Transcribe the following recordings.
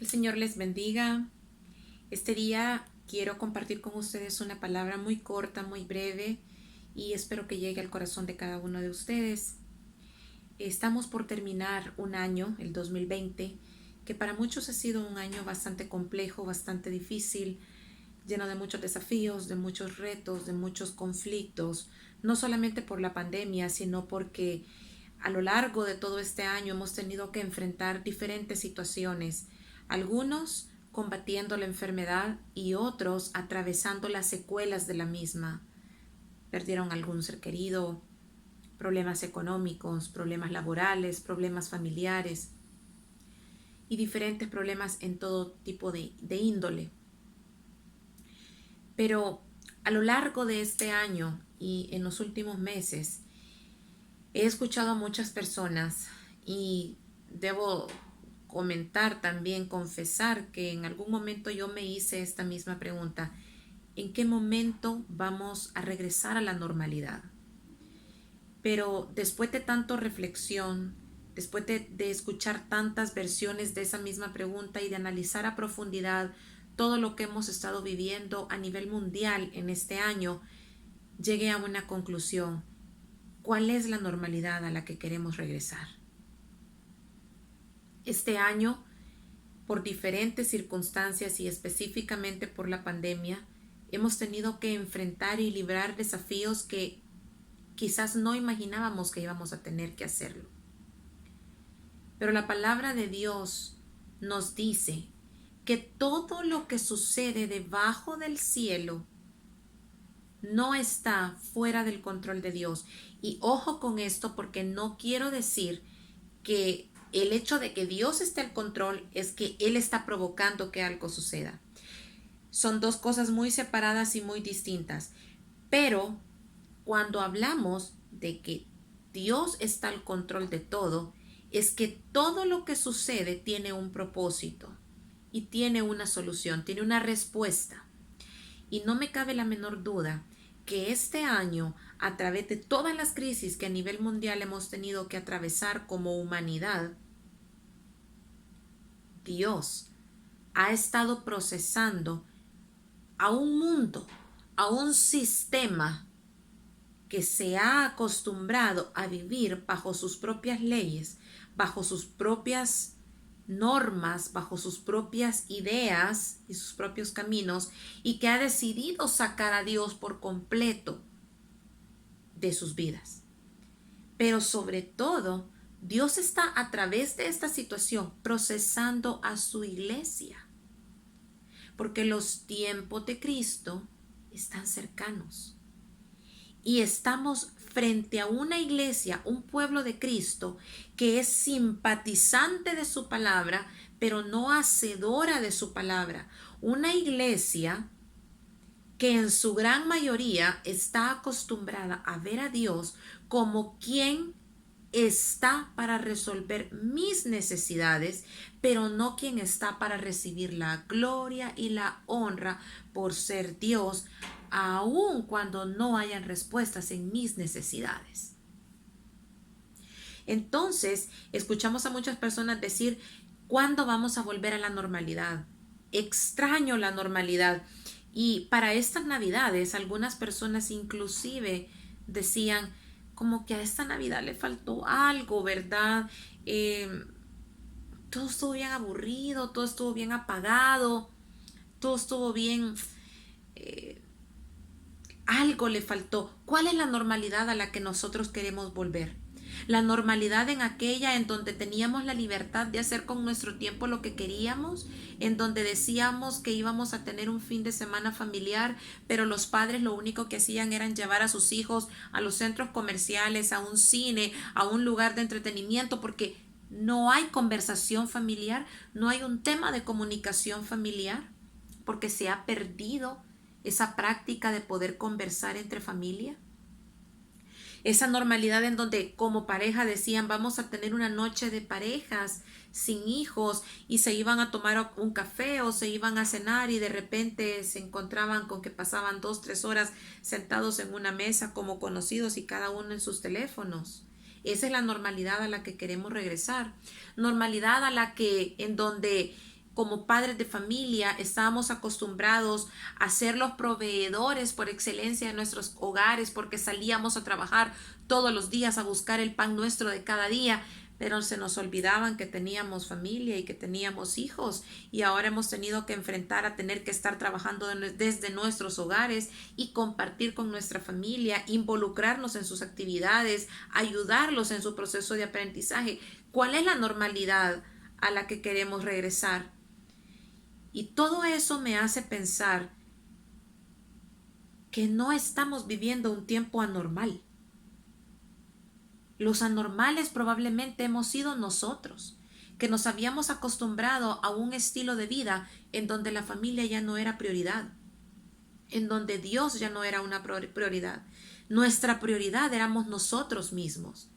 Que el Señor les bendiga. Este día quiero compartir con ustedes una palabra muy corta, muy breve y espero que llegue al corazón de cada uno de ustedes. Estamos por terminar un año, el 2020, que para muchos ha sido un año bastante complejo, bastante difícil, lleno de muchos desafíos, de muchos retos, de muchos conflictos, no solamente por la pandemia, sino porque a lo largo de todo este año hemos tenido que enfrentar diferentes situaciones, algunos combatiendo la enfermedad y otros atravesando las secuelas de la misma. Perdieron algún ser querido, problemas económicos, problemas laborales, problemas familiares y diferentes problemas en todo tipo de índole. Pero a lo largo de este año y en los últimos meses he escuchado a muchas personas y debo comentar también, confesar que en algún momento yo me hice esta misma pregunta: ¿en qué momento vamos a regresar a la normalidad? Pero después de tanta reflexión, después de escuchar tantas versiones de esa misma pregunta y de analizar a profundidad todo lo que hemos estado viviendo a nivel mundial en este año, llegué a una conclusión: ¿cuál es la normalidad a la que queremos regresar? Este año, por diferentes circunstancias y específicamente por la pandemia, hemos tenido que enfrentar y librar desafíos que quizás no imaginábamos que íbamos a tener que hacerlo. Pero la palabra de Dios nos dice que todo lo que sucede debajo del cielo no está fuera del control de Dios. Y ojo con esto, porque no quiero decir que el hecho de que Dios esté al control es que Él está provocando que algo suceda. Son dos cosas muy separadas y muy distintas. Pero cuando hablamos de que Dios está al control de todo, es que todo lo que sucede tiene un propósito y tiene una solución, tiene una respuesta. Y no me cabe la menor duda que este año, a través de todas las crisis que a nivel mundial hemos tenido que atravesar como humanidad, Dios ha estado procesando a un mundo, a un sistema que se ha acostumbrado a vivir bajo sus propias leyes, bajo sus propias normas, bajo sus propias ideas y sus propios caminos, y que ha decidido sacar a Dios por completo de sus vidas. Pero sobre todo, Dios está a través de esta situación procesando a su iglesia, porque los tiempos de Cristo están cercanos. Y estamos frente a una iglesia, un pueblo de Cristo que es simpatizante de su palabra, pero no hacedora de su palabra. Una iglesia que en su gran mayoría está acostumbrada a ver a Dios como quien está para resolver mis necesidades, pero no quien está para recibir la gloria y la honra por ser Dios, aun cuando no hayan respuestas en mis necesidades. Entonces, escuchamos a muchas personas decir: ¿cuándo vamos a volver a la normalidad? Extraño la normalidad. Y para estas navidades, algunas personas inclusive decían como que a esta Navidad le faltó algo, ¿verdad? Todo estuvo bien aburrido, todo estuvo bien apagado, todo estuvo bien, algo le faltó. ¿Cuál es la normalidad a la que nosotros queremos volver? La normalidad en aquella en donde teníamos la libertad de hacer con nuestro tiempo lo que queríamos, en donde decíamos que íbamos a tener un fin de semana familiar, pero los padres lo único que hacían era llevar a sus hijos a los centros comerciales, a un cine, a un lugar de entretenimiento, porque no hay conversación familiar, no hay un tema de comunicación familiar, porque se ha perdido esa práctica de poder conversar entre familia. Esa normalidad en donde como pareja decían: vamos a tener una noche de parejas sin hijos, y se iban a tomar un café o se iban a cenar y de repente se encontraban con que pasaban 2, 3 horas sentados en una mesa como conocidos y cada uno en sus teléfonos. Esa es la normalidad a la que queremos regresar. Normalidad a la que en donde como padres de familia estábamos acostumbrados a ser los proveedores por excelencia de nuestros hogares porque salíamos a trabajar todos los días a buscar el pan nuestro de cada día, pero se nos olvidaban que teníamos familia y que teníamos hijos y ahora hemos tenido que enfrentar a tener que estar trabajando desde nuestros hogares y compartir con nuestra familia, involucrarnos en sus actividades, ayudarlos en su proceso de aprendizaje. ¿Cuál es la normalidad a la que queremos regresar? Y todo eso me hace pensar que no estamos viviendo un tiempo anormal. Los anormales probablemente hemos sido nosotros, que nos habíamos acostumbrado a un estilo de vida en donde la familia ya no era prioridad, en donde Dios ya no era una prioridad. Nuestra prioridad éramos nosotros mismos.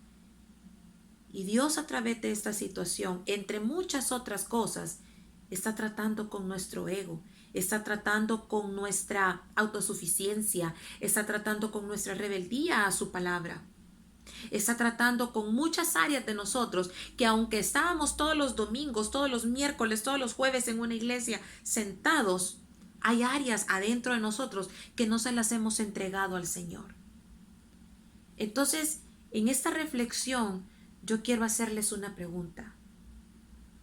Y Dios, a través de esta situación, entre muchas otras cosas, está tratando con nuestro ego, está tratando con nuestra autosuficiencia, está tratando con nuestra rebeldía a su palabra. Está tratando con muchas áreas de nosotros que aunque estábamos todos los domingos, todos los miércoles, todos los jueves en una iglesia sentados, hay áreas adentro de nosotros que no se las hemos entregado al Señor. Entonces, en esta reflexión, yo quiero hacerles una pregunta.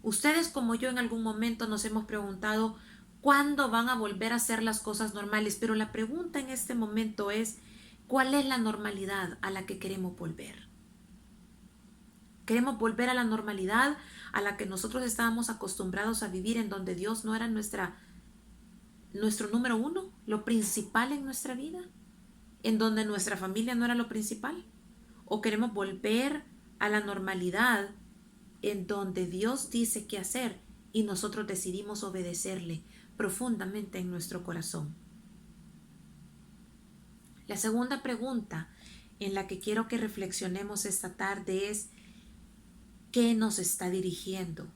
Ustedes como yo en algún momento nos hemos preguntado cuándo van a volver a hacer las cosas normales, pero la pregunta en este momento es, ¿cuál es la normalidad a la que queremos volver? ¿Queremos volver a la normalidad a la que nosotros estábamos acostumbrados a vivir, en donde Dios no era nuestro número uno, lo principal en nuestra vida? ¿En donde nuestra familia no era lo principal? ¿O queremos volver a la normalidad en donde Dios dice qué hacer y nosotros decidimos obedecerle profundamente en nuestro corazón? La segunda pregunta en la que quiero que reflexionemos esta tarde es, ¿qué nos está dirigiendo?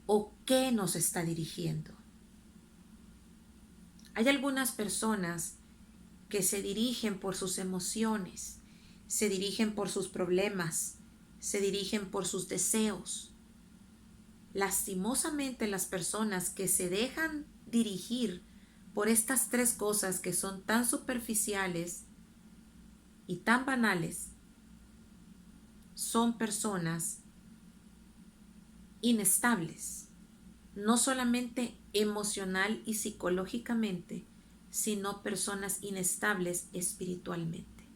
¿O qué nos está dirigiendo? Hay algunas personas que se dirigen por sus emociones, se dirigen por sus problemas, se dirigen por sus deseos. Lastimosamente, las personas que se dejan dirigir por estas tres cosas que son tan superficiales y tan banales, son personas inestables, no solamente emocional y psicológicamente, sino personas inestables espiritualmente.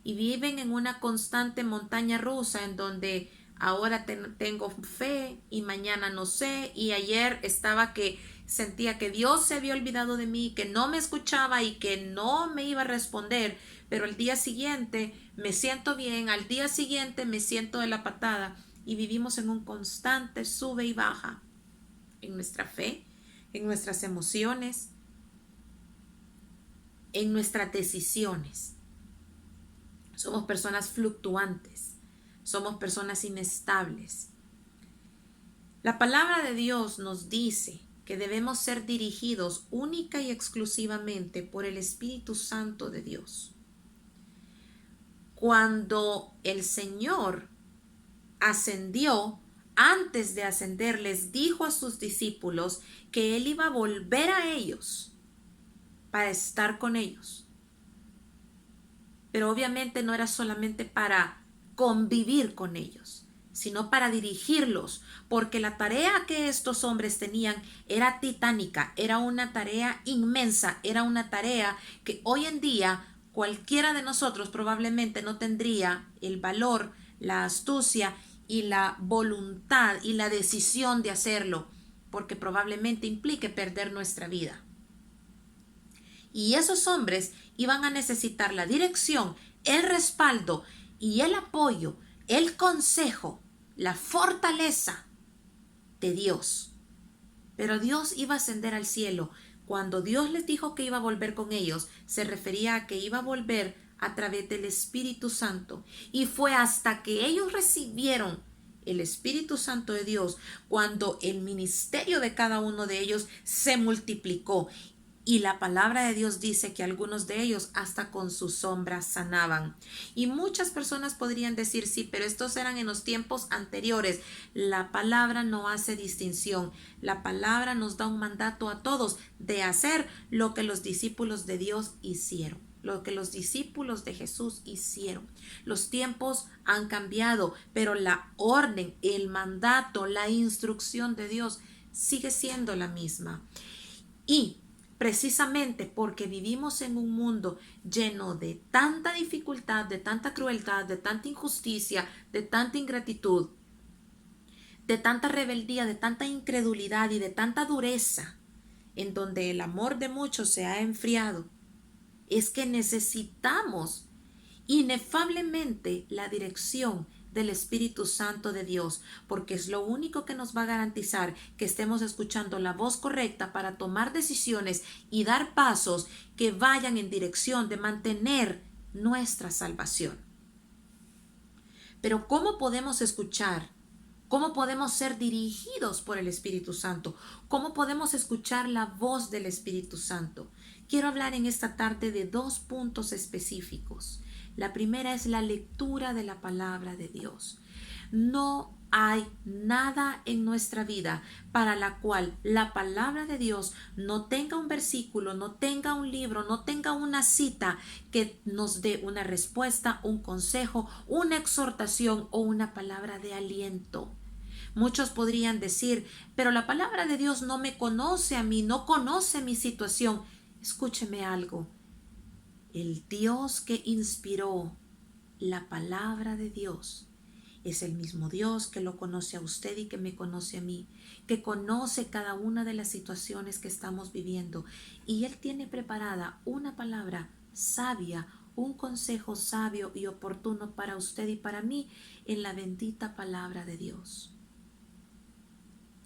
Y viven en una constante montaña rusa en donde ahora tengo fe y mañana no sé, y ayer estaba que sentía que Dios se había olvidado de mí, que no me escuchaba y que no me iba a responder, pero al día siguiente me siento bien, al día siguiente me siento de la patada, y vivimos en un constante sube y baja en nuestra fe, en nuestras emociones, en nuestras decisiones. Somos personas fluctuantes, somos personas inestables. La palabra de Dios nos dice que debemos ser dirigidos única y exclusivamente por el Espíritu Santo de Dios. Cuando el Señor ascendió, antes de ascender, les dijo a sus discípulos que Él iba a volver a ellos para estar con ellos. Pero obviamente no era solamente para convivir con ellos, sino para dirigirlos, porque la tarea que estos hombres tenían era titánica, era una tarea inmensa, era una tarea que hoy en día cualquiera de nosotros probablemente no tendría el valor, la astucia y la voluntad y la decisión de hacerlo, porque probablemente implique perder nuestra vida. Y esos hombres iban a necesitar la dirección, el respaldo y el apoyo, el consejo, la fortaleza de Dios. Pero Dios iba a ascender al cielo. Cuando Dios les dijo que iba a volver con ellos, se refería a que iba a volver a través del Espíritu Santo. Y fue hasta que ellos recibieron el Espíritu Santo de Dios cuando el ministerio de cada uno de ellos se multiplicó. Y la palabra de Dios dice que algunos de ellos hasta con su sombra sanaban. Y muchas personas podrían decir, sí, pero estos eran en los tiempos anteriores. La palabra no hace distinción. La palabra nos da un mandato a todos de hacer lo que los discípulos de Dios hicieron, lo que los discípulos de Jesús hicieron. Los tiempos han cambiado, pero la orden, el mandato, la instrucción de Dios sigue siendo la misma. Y precisamente porque vivimos en un mundo lleno de tanta dificultad, de tanta crueldad, de tanta injusticia, de tanta ingratitud, de tanta rebeldía, de tanta incredulidad y de tanta dureza, en donde el amor de muchos se ha enfriado, es que necesitamos inefablemente la dirección del Espíritu Santo de Dios, porque es lo único que nos va a garantizar que estemos escuchando la voz correcta para tomar decisiones y dar pasos que vayan en dirección de mantener nuestra salvación. Pero ¿cómo podemos escuchar? ¿Cómo podemos ser dirigidos por el Espíritu Santo? ¿Cómo podemos escuchar la voz del Espíritu Santo? Quiero hablar en esta tarde de 2 puntos específicos. La primera es la lectura de la palabra de Dios. No hay nada en nuestra vida para la cual la palabra de Dios no tenga un versículo, no tenga un libro, no tenga una cita que nos dé una respuesta, un consejo, una exhortación o una palabra de aliento. Muchos podrían decir, pero la palabra de Dios no me conoce a mí, no conoce mi situación. Escúcheme algo. El Dios que inspiró la palabra de Dios es el mismo Dios que lo conoce a usted y que me conoce a mí, que conoce cada una de las situaciones que estamos viviendo. Y Él tiene preparada una palabra sabia, un consejo sabio y oportuno para usted y para mí en la bendita palabra de Dios.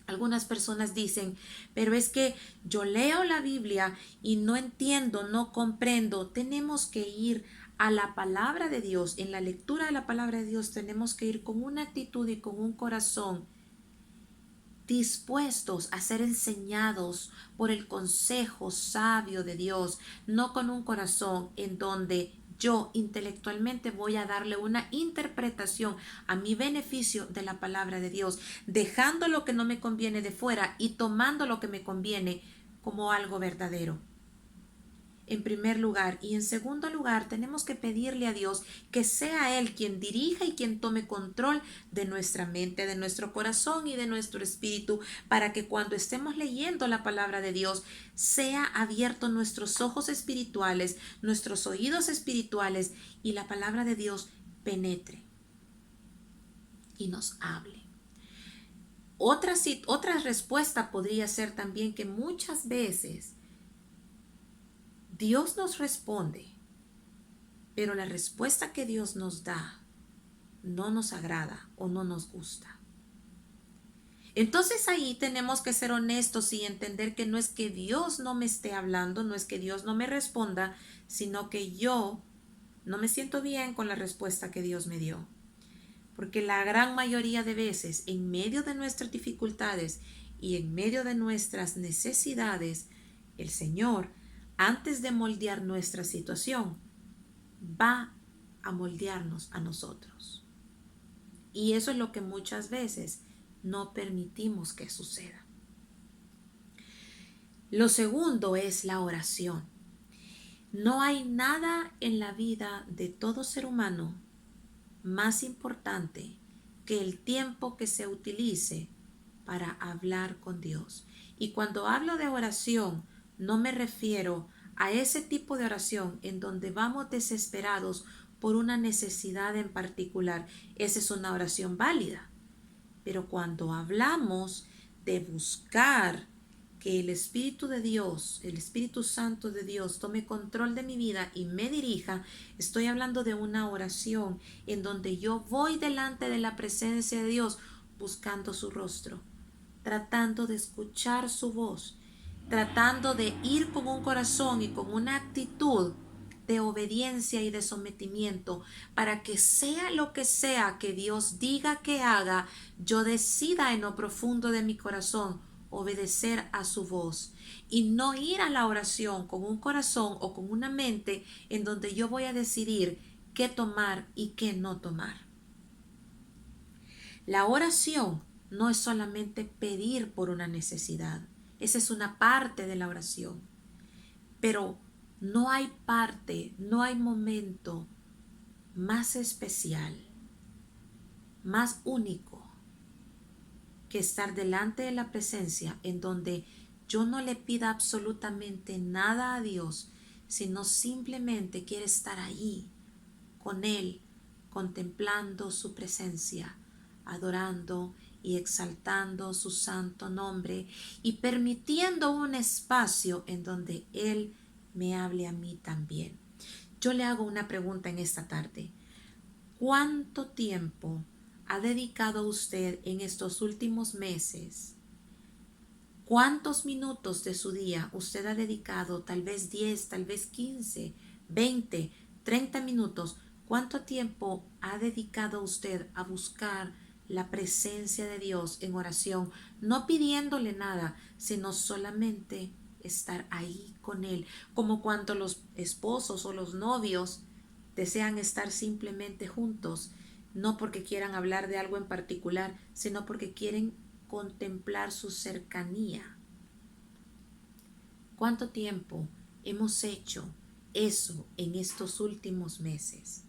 Algunas personas dicen, pero es que yo leo la Biblia y no entiendo, no comprendo. Tenemos que ir a la palabra de Dios. En la lectura de la palabra de Dios tenemos que ir con una actitud y con un corazón dispuestos a ser enseñados por el consejo sabio de Dios, no con un corazón en donde yo intelectualmente voy a darle una interpretación a mi beneficio de la palabra de Dios, dejando lo que no me conviene de fuera y tomando lo que me conviene como algo verdadero. En primer lugar, y en segundo lugar, tenemos que pedirle a Dios que sea Él quien dirija y quien tome control de nuestra mente, de nuestro corazón y de nuestro espíritu, para que cuando estemos leyendo la palabra de Dios sea abierto nuestros ojos espirituales, nuestros oídos espirituales, y la palabra de Dios penetre y nos hable. Otra respuesta podría ser también que muchas veces Dios nos responde, pero la respuesta que Dios nos da no nos agrada o no nos gusta. Entonces ahí tenemos que ser honestos y entender que no es que Dios no me esté hablando, no es que Dios no me responda, sino que yo no me siento bien con la respuesta que Dios me dio. Porque la gran mayoría de veces, en medio de nuestras dificultades y en medio de nuestras necesidades, el Señor, antes de moldear nuestra situación, va a moldearnos a nosotros. Y eso es lo que muchas veces no permitimos que suceda. Lo segundo es la oración. No hay nada en la vida de todo ser humano más importante que el tiempo que se utilice para hablar con Dios. Y cuando hablo de oración, no me refiero a ese tipo de oración en donde vamos desesperados por una necesidad en particular. Esa es una oración válida. Pero cuando hablamos de buscar que el Espíritu de Dios, el Espíritu Santo de Dios, tome control de mi vida y me dirija, estoy hablando de una oración en donde yo voy delante de la presencia de Dios buscando su rostro, tratando de escuchar su voz, tratando de ir con un corazón y con una actitud de obediencia y de sometimiento para que sea lo que sea que Dios diga que haga, yo decida en lo profundo de mi corazón obedecer a su voz y no ir a la oración con un corazón o con una mente en donde yo voy a decidir qué tomar y qué no tomar. La oración no es solamente pedir por una necesidad, esa es una parte de la oración, pero no hay parte, no hay momento más especial, más único que estar delante de la presencia en donde yo no le pida absolutamente nada a Dios, sino simplemente quiero estar ahí con Él, contemplando su presencia, adorando y exaltando su santo nombre y permitiendo un espacio en donde Él me hable a mí también. Yo le hago una pregunta en esta tarde. ¿Cuánto tiempo ha dedicado usted en estos últimos meses? ¿Cuántos minutos de su día usted ha dedicado? Tal vez 10, tal vez 15, 20, 30 minutos. ¿Cuánto tiempo ha dedicado usted a buscar la presencia de Dios en oración? No pidiéndole nada, sino solamente estar ahí con Él. Como cuando los esposos o los novios desean estar simplemente juntos, no porque quieran hablar de algo en particular, sino porque quieren contemplar su cercanía. ¿Cuánto tiempo hemos hecho eso en estos últimos meses?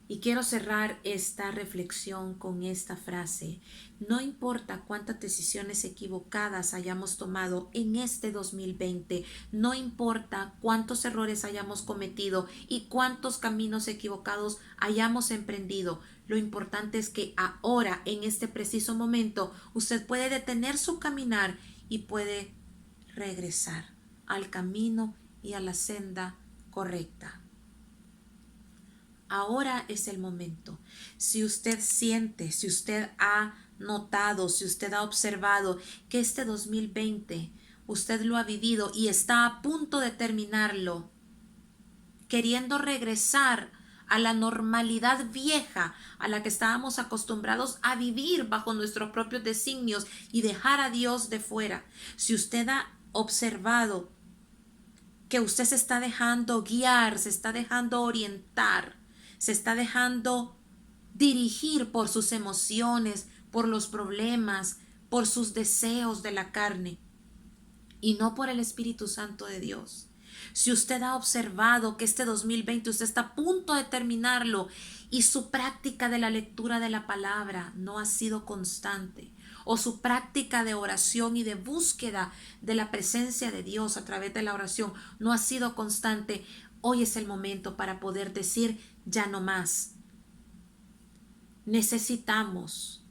Y quiero cerrar esta reflexión con esta frase. No importa cuántas decisiones equivocadas hayamos tomado en este 2020, no importa cuántos errores hayamos cometido y cuántos caminos equivocados hayamos emprendido, lo importante es que ahora, en este preciso momento, usted puede detener su caminar y puede regresar al camino y a la senda correcta. Ahora es el momento. Si usted siente, si usted ha notado, si usted ha observado que este 2020 usted lo ha vivido y está a punto de terminarlo, queriendo regresar a la normalidad vieja a la que estábamos acostumbrados a vivir bajo nuestros propios designios y dejar a Dios de fuera. Si usted ha observado que usted se está dejando guiar, se está dejando orientar, se está dejando dirigir por sus emociones, por los problemas, por sus deseos de la carne y no por el Espíritu Santo de Dios. Si usted ha observado que este 2020 usted está a punto de terminarlo y su práctica de la lectura de la palabra no ha sido constante, o su práctica de oración y de búsqueda de la presencia de Dios a través de la oración no ha sido constante, hoy es el momento para poder decir ya no más. Necesitamos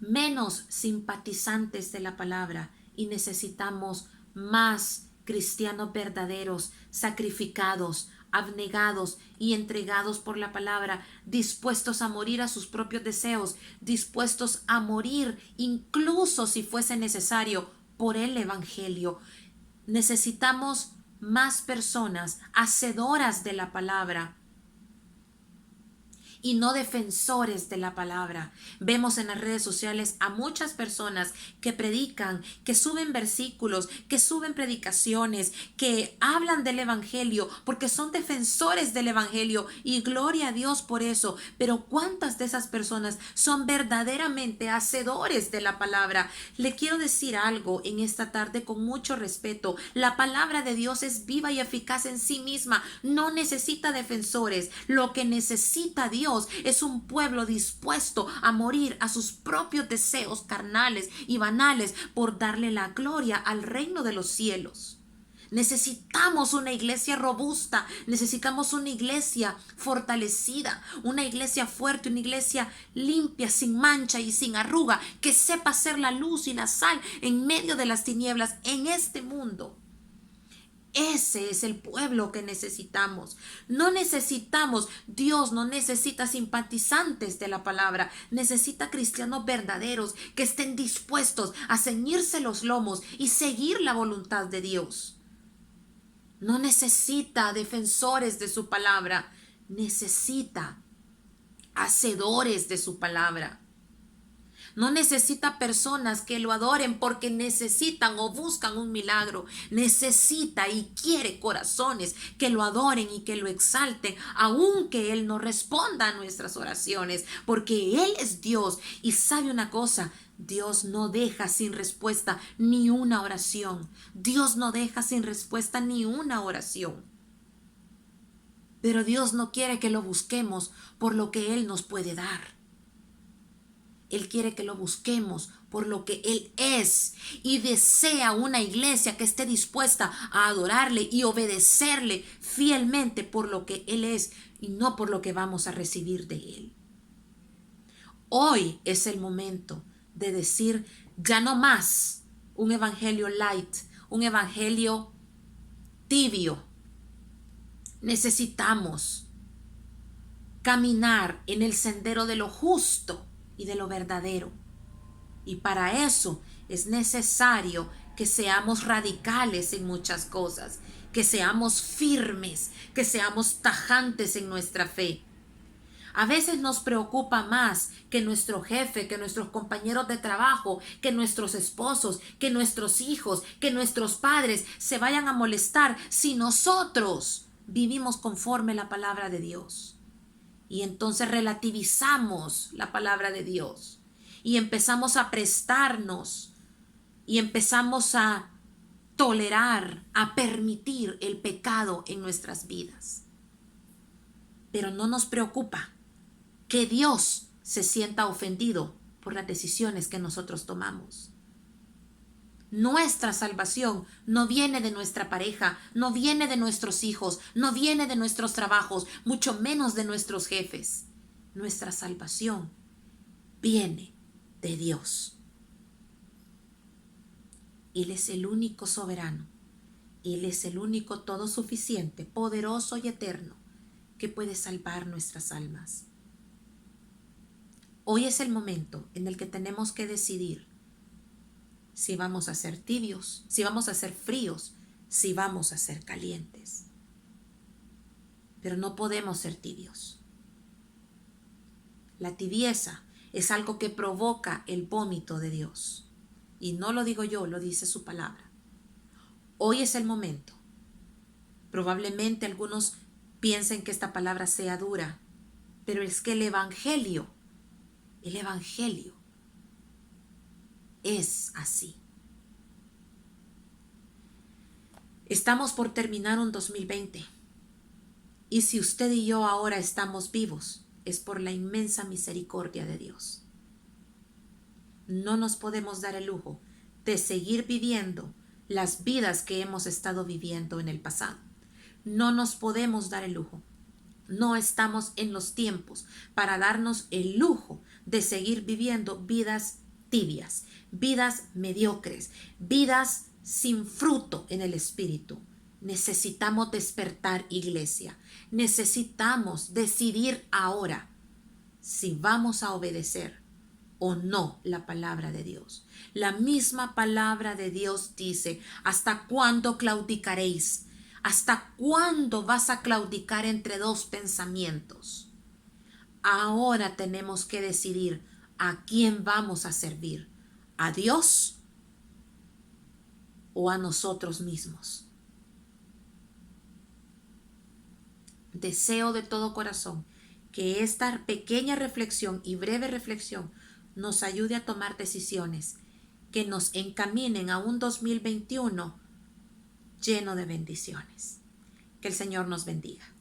menos simpatizantes de la palabra y necesitamos más cristianos verdaderos, sacrificados, abnegados y entregados por la palabra, dispuestos a morir a sus propios deseos, dispuestos a morir incluso si fuese necesario por el evangelio. Necesitamos más personas hacedoras de la palabra y no defensores de la palabra. Vemos en las redes sociales a muchas personas que predican, que suben versículos, que suben predicaciones, que hablan del evangelio porque son defensores del evangelio y gloria a Dios por eso. Pero ¿cuántas de esas personas son verdaderamente hacedores de la palabra? Le quiero decir algo en esta tarde con mucho respeto. La palabra de Dios es viva y eficaz en sí misma. No necesita defensores. Lo que necesita Dios es un pueblo dispuesto a morir a sus propios deseos carnales y banales por darle la gloria al reino de los cielos. Necesitamos una iglesia robusta, necesitamos una iglesia fortalecida, una iglesia fuerte, una iglesia limpia, sin mancha y sin arruga, que sepa ser la luz y la sal en medio de las tinieblas en este mundo. Ese es el pueblo que necesitamos. No necesitamos, Dios no necesita simpatizantes de la palabra, necesita cristianos verdaderos que estén dispuestos a ceñirse los lomos y seguir la voluntad de Dios. No necesita defensores de su palabra, necesita hacedores de su palabra. No necesita personas que lo adoren porque necesitan o buscan un milagro. Necesita y quiere corazones que lo adoren y que lo exalten, aunque Él no responda a nuestras oraciones, porque Él es Dios. Y sabe una cosa, Dios no deja sin respuesta ni una oración. Dios no deja sin respuesta ni una oración. Pero Dios no quiere que lo busquemos por lo que Él nos puede dar. Él quiere que lo busquemos por lo que Él es y desea una iglesia que esté dispuesta a adorarle y obedecerle fielmente por lo que Él es y no por lo que vamos a recibir de Él. Hoy es el momento de decir ya no más un evangelio light, un evangelio tibio. Necesitamos caminar en el sendero de lo justo y de lo verdadero. Y para eso es necesario que seamos radicales en muchas cosas, que seamos firmes, que seamos tajantes en nuestra fe. A veces nos preocupa más que nuestro jefe, que nuestros compañeros de trabajo, que nuestros esposos, que nuestros hijos, que nuestros padres se vayan a molestar si nosotros vivimos conforme la palabra de Dios. Y entonces relativizamos la palabra de Dios y empezamos a prestarnos y empezamos a tolerar, a permitir el pecado en nuestras vidas. Pero no nos preocupa que Dios se sienta ofendido por las decisiones que nosotros tomamos. Nuestra salvación no viene de nuestra pareja, no viene de nuestros hijos, no viene de nuestros trabajos, mucho menos de nuestros jefes. Nuestra salvación viene de Dios. Él es el único soberano. Él es el único todo suficiente, poderoso y eterno que puede salvar nuestras almas. Hoy es el momento en el que tenemos que decidir si vamos a ser tibios, si vamos a ser fríos, si vamos a ser calientes. Pero no podemos ser tibios. La tibieza es algo que provoca el vómito de Dios. Y no lo digo yo, lo dice su palabra. Hoy es el momento. Probablemente algunos piensen que esta palabra sea dura, pero es que el evangelio es así. Estamos por terminar un 2020 y si usted y yo ahora estamos vivos es por la inmensa misericordia de Dios. No nos podemos dar el lujo de seguir viviendo las vidas que hemos estado viviendo en el pasado. No nos podemos dar el lujo. No estamos en los tiempos para darnos el lujo de seguir viviendo vidas tibias, vidas mediocres, vidas sin fruto en el espíritu. Necesitamos despertar, iglesia. Necesitamos decidir ahora si vamos a obedecer o no la palabra de Dios. La misma palabra de Dios dice: ¿hasta cuándo claudicaréis? ¿Hasta cuándo vas a claudicar entre dos pensamientos? Ahora tenemos que decidir a quién vamos a servir, ¿a Dios o a nosotros mismos? Deseo de todo corazón que esta pequeña reflexión y breve reflexión nos ayude a tomar decisiones que nos encaminen a un 2021 lleno de bendiciones. Que el Señor nos bendiga.